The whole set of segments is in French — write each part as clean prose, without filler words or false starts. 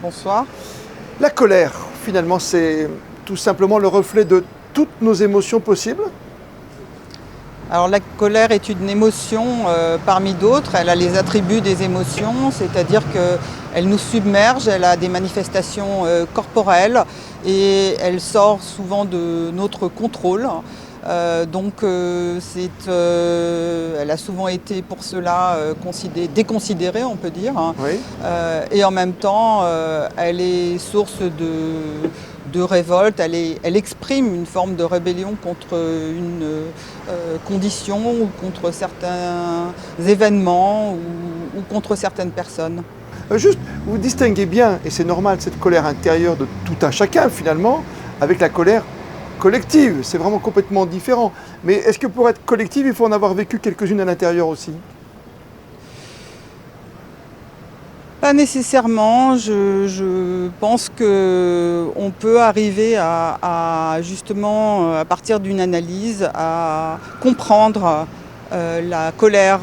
Bonsoir. La colère, finalement, c'est tout simplement le reflet de toutes nos émotions possibles. Alors la colère est une émotion parmi d'autres. Elle a les attributs des émotions, c'est-à-dire qu'elle nous submerge, elle a des manifestations corporelles et elle sort souvent de notre contrôle. Elle a souvent été pour cela déconsidérée, on peut dire. Oui. Et en même temps, elle est source de révolte, elle exprime une forme de rébellion contre une condition ou contre certains événements ou contre certaines personnes. Juste, vous distinguez bien, et c'est normal, cette colère intérieure de tout un chacun finalement, avec la colère collective. C'est vraiment complètement différent. Mais est-ce que pour être collective, il faut en avoir vécu quelques-unes à l'intérieur aussi ? Pas nécessairement. Je pense qu'on peut arriver justement, à partir d'une analyse, à comprendre la colère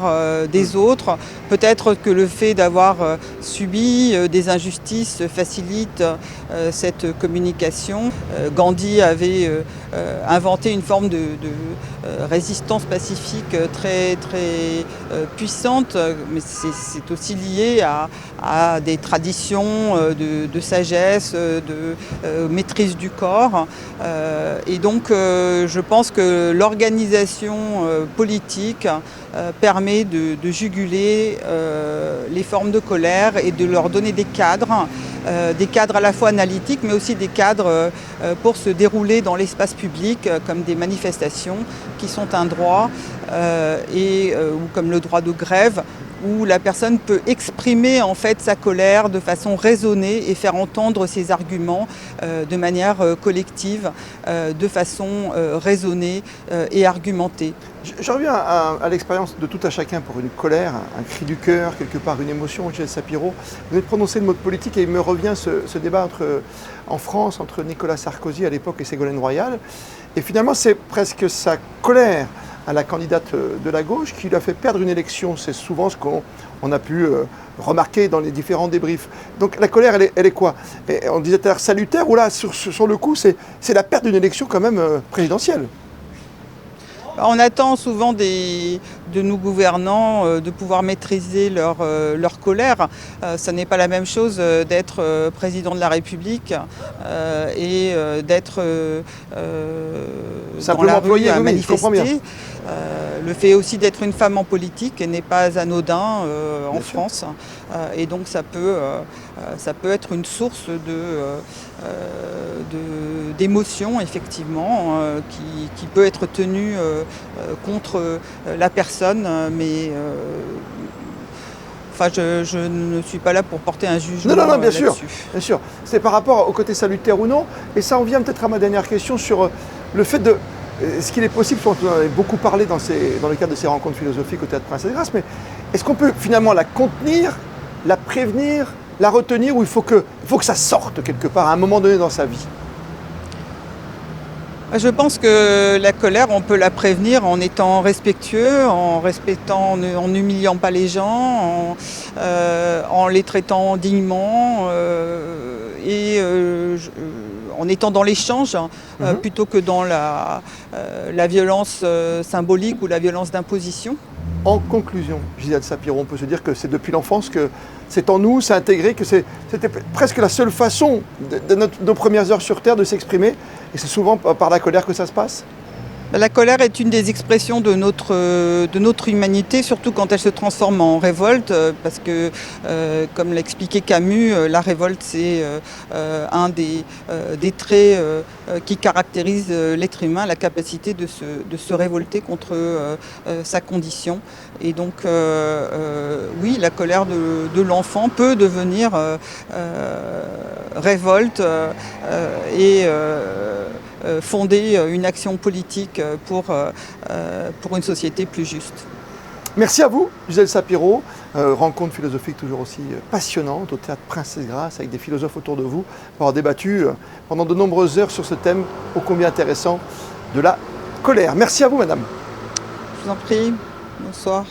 des autres. Peut-être que le fait d'avoir subi des injustices facilite cette communication. Gandhi avait inventé une forme de résistance pacifique très puissante, mais c'est aussi lié à des traditions de sagesse, de maîtrise du corps. Et donc je pense que l'organisation politique permet de juguler les formes de colère et de leur donner des cadres à la fois analytiques, mais aussi des cadres pour se dérouler dans l'espace public, comme des manifestations qui sont un droit, ou comme le droit de grève, où la personne peut exprimer en fait sa colère de façon raisonnée et faire entendre ses arguments de manière collective, de façon raisonnée et argumentée. Je reviens à l'expérience de tout à chacun pour une colère, un cri du cœur, quelque part une émotion. Gisèle Sapiro, vous venez de prononcer le mot de politique et il me revient ce débat en France entre Nicolas Sarkozy à l'époque et Ségolène Royal. Et finalement, c'est presque sa colère à la candidate de la gauche qui lui a fait perdre une élection. C'est souvent ce qu'on a pu remarquer dans les différents débriefs. Donc la colère, elle est quoi ? Et on disait tout à l'heure salutaire, ou là, sur le coup, c'est la perte d'une élection quand même présidentielle. On attend souvent de nos gouvernants de pouvoir maîtriser leur colère. Ça n'est pas la même chose d'être président de la République et d'être dans la rue à manifester. Le fait aussi d'être une femme en politique n'est pas anodin en France. Et donc ça peut être une source d'émotion, effectivement, qui peut être tenue contre la personne, mais je ne suis pas là pour porter un jugement. Non, bien sûr. C'est par rapport au côté salutaire ou non. Et ça en vient peut-être à ma dernière question sur le fait de... Est-ce qu'il est possible, on en a beaucoup parlé dans le cadre de ces rencontres philosophiques au Théâtre Princesse Grace, mais est-ce qu'on peut finalement la contenir, la prévenir, la retenir, ou il faut que ça sorte quelque part à un moment donné dans sa vie ? Je pense que la colère, on peut la prévenir en étant respectueux, en n'humiliant pas les gens, en les traitant dignement en étant dans l'échange plutôt que dans la violence symbolique ou la violence d'imposition. En conclusion, Gisèle Sapiro, on peut se dire que c'est depuis l'enfance que c'est en nous, c'est intégré, que c'était presque la seule façon de nos premières heures sur Terre de s'exprimer, et c'est souvent par la colère que ça se passe ? La colère est une des expressions de notre humanité, surtout quand elle se transforme en révolte, parce que, comme l'a expliqué Camus, la révolte c'est un des traits qui caractérise l'être humain, la capacité de se révolter contre sa condition. Et donc, oui, la colère de l'enfant peut devenir révolte et fonder une action politique pour une société plus juste. Merci à vous, Gisèle Sapiro. Rencontre philosophique toujours aussi passionnante au Théâtre Princesse Grace avec des philosophes autour de vous pour avoir débattu pendant de nombreuses heures sur ce thème ô combien intéressant de la colère. Merci à vous, madame. Je vous en prie. Bonsoir.